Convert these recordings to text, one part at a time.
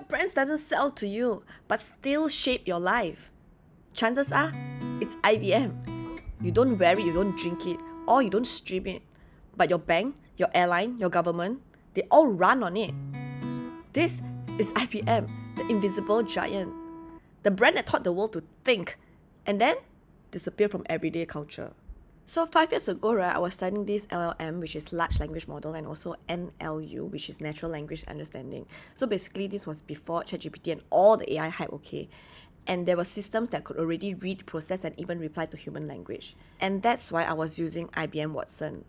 brands doesn't sell to you, but still shape your life? Chances are, it's IBM. You don't wear it, you don't drink it, or you don't stream it. But your bank, your airline, your government, they all run on it. This is IBM, the invisible giant. The brand that taught the world to think and then disappear from everyday culture. So 5 years ago, right, I was studying this LLM, which is large language model, and also NLU, which is natural language understanding. So basically, this was before ChatGPT and all the AI hype, okay? And there were systems that could already read, process, and even reply to human language. And that's why I was using IBM Watson.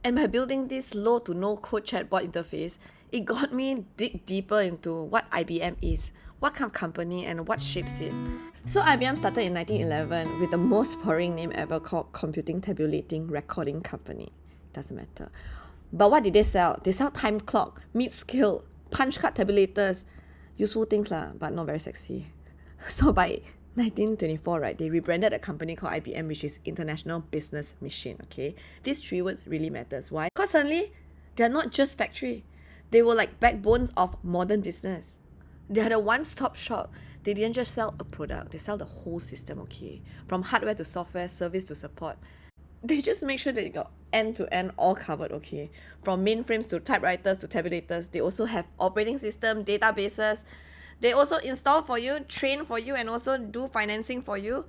And by building this low to no code chatbot interface, it got me dig deeper into what IBM is, what kind of company, and what shapes it. So IBM started in 1911 with the most boring name ever called Computing Tabulating Recording Company. Doesn't matter. But what did they sell? They sell time clock, mid-scale, punch card tabulators, useful things lah, but not very sexy. So by 1924, right, they rebranded a company called IBM, which is International Business Machine, okay? These three words really matters. Why? Because suddenly, they're not just factory. They were like backbones of modern business. They are the one-stop shop. They didn't just sell a product, they sell the whole system, okay? From hardware to software, service to support. They just make sure that you got end-to-end all covered, okay? From mainframes to typewriters to tabulators, they also have operating system, databases. They also install for you, train for you, and also do financing for you.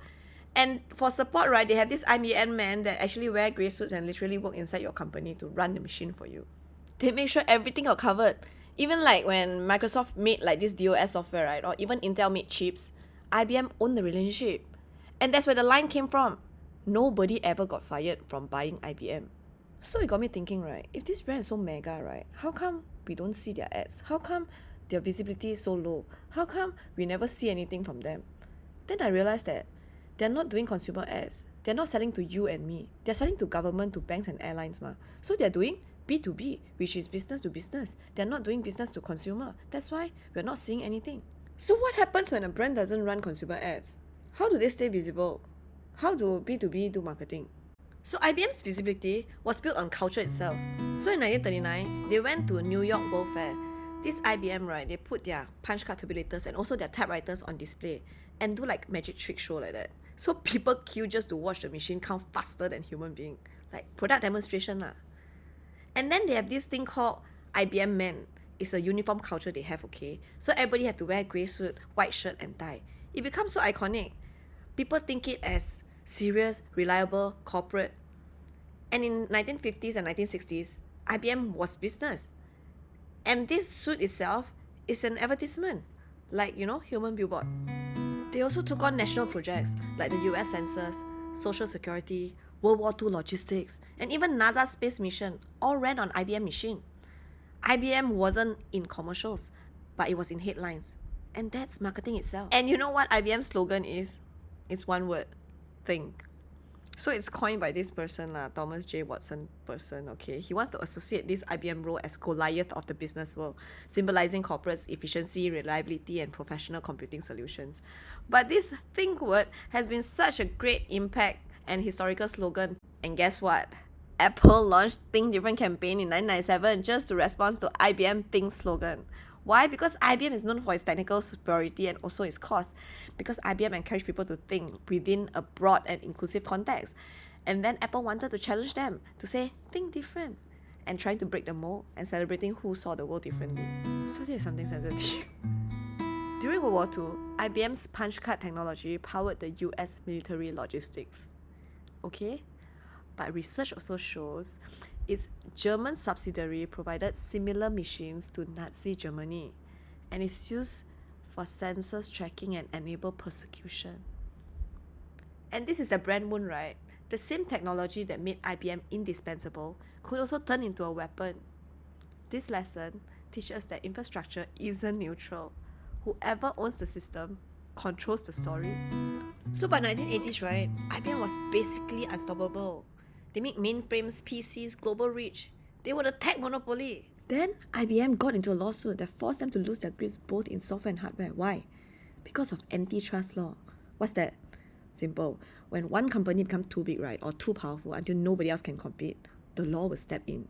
And for support, right, they have this IBM man that actually wear grey suits and literally work inside your company to run the machine for you. They make sure everything got covered. Even like when Microsoft made like this DOS software, right, or even Intel made chips, IBM owned the relationship. And that's where the line came from. Nobody ever got fired from buying IBM. So it got me thinking, right, if this brand is so mega, right, how come we don't see their ads? How come their visibility is so low? How come we never see anything from them? Then I realized that they're not doing consumer ads. They're not selling to you and me. They're selling to government, to banks and airlines. So they're doing B2B, which is business to business. They're not doing business to consumer. That's why we're not seeing anything. So what happens when a brand doesn't run consumer ads? How do they stay visible? How do B2B do marketing? So IBM's visibility was built on culture itself. So in 1939, they went to New York World Fair. This IBM, right, they put their punch card tabulators and also their typewriters on display and do like magic trick show like that. So people queue just to watch the machine count faster than human being. Like product demonstration lah. And then they have this thing called IBM Men. It's a uniform culture they have, okay? So everybody have to wear grey suit, white shirt and tie. It becomes so iconic. People think it as serious, reliable, corporate. And in 1950s and 1960s, IBM was business. And this suit itself is an advertisement, like, human billboard. They also took on national projects like the US Census, Social Security, World War II logistics, and even NASA space mission all ran on IBM machine. IBM wasn't in commercials, but it was in headlines. And that's marketing itself. And you know what IBM's slogan is? It's one word, think. So it's coined by this person, Thomas J. Watson person, okay? He wants to associate this IBM role as Goliath of the business world, symbolizing corporates' efficiency, reliability, and professional computing solutions. But this think word has been such a great impact and historical slogan. And guess what? Apple launched Think Different campaign in 1997 just to respond to IBM Think slogan. Why? Because IBM is known for its technical superiority and also its cost. Because IBM encouraged people to think within a broad and inclusive context. And then Apple wanted to challenge them to say, think different. And trying to break the mold and celebrating who saw the world differently. So this is something sensitive. During World War II, IBM's punch card technology powered the US military logistics. Okay? But research also shows its German subsidiary provided similar machines to Nazi Germany, and it's used for census tracking and enable persecution. And this is a brand wound, right? The same technology that made IBM indispensable could also turn into a weapon. This lesson teaches us that infrastructure isn't neutral. Whoever owns the system controls the story. So by 1980s, right, IBM was basically unstoppable. They made mainframes, PCs, global reach. They were the tech monopoly. Then IBM got into a lawsuit that forced them to lose their grips both in software and hardware. Why? Because of antitrust law. What's that? Simple. When one company becomes too big, right, or too powerful until nobody else can compete, the law will step in.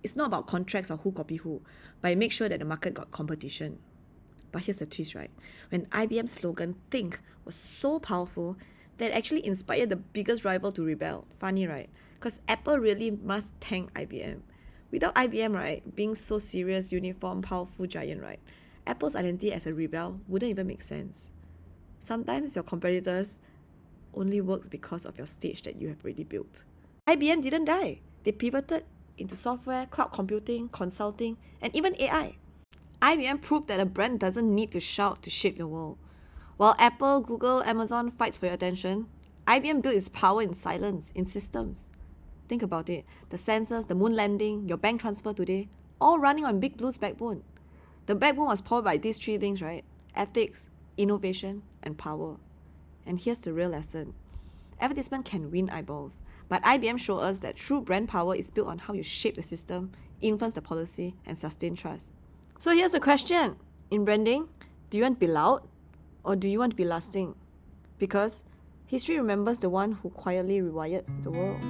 It's not about contracts or who copy who, but it makes sure that the market got competition. But here's the twist, right? When IBM's slogan, Think, was so powerful that it actually inspired the biggest rival to rebel. Funny, right? Because Apple really must thank IBM. Without IBM, right, being so serious, uniform, powerful giant, right, Apple's identity as a rebel wouldn't even make sense. Sometimes your competitors only work because of your stage that you have already built. IBM didn't die. They pivoted into software, cloud computing, consulting, and even AI. IBM proved that a brand doesn't need to shout to shape the world. While Apple, Google, Amazon fights for your attention, IBM built its power in silence, in systems. Think about it. The sensors, the moon landing, your bank transfer today, all running on Big Blue's backbone. The backbone was powered by these three things, right? Ethics, innovation, and power. And here's the real lesson. Advertisement can win eyeballs, but IBM showed us that true brand power is built on how you shape the system, influence the policy, and sustain trust. So here's the question. In branding, do you want to be loud or do you want to be lasting? Because history remembers the one who quietly rewired the world.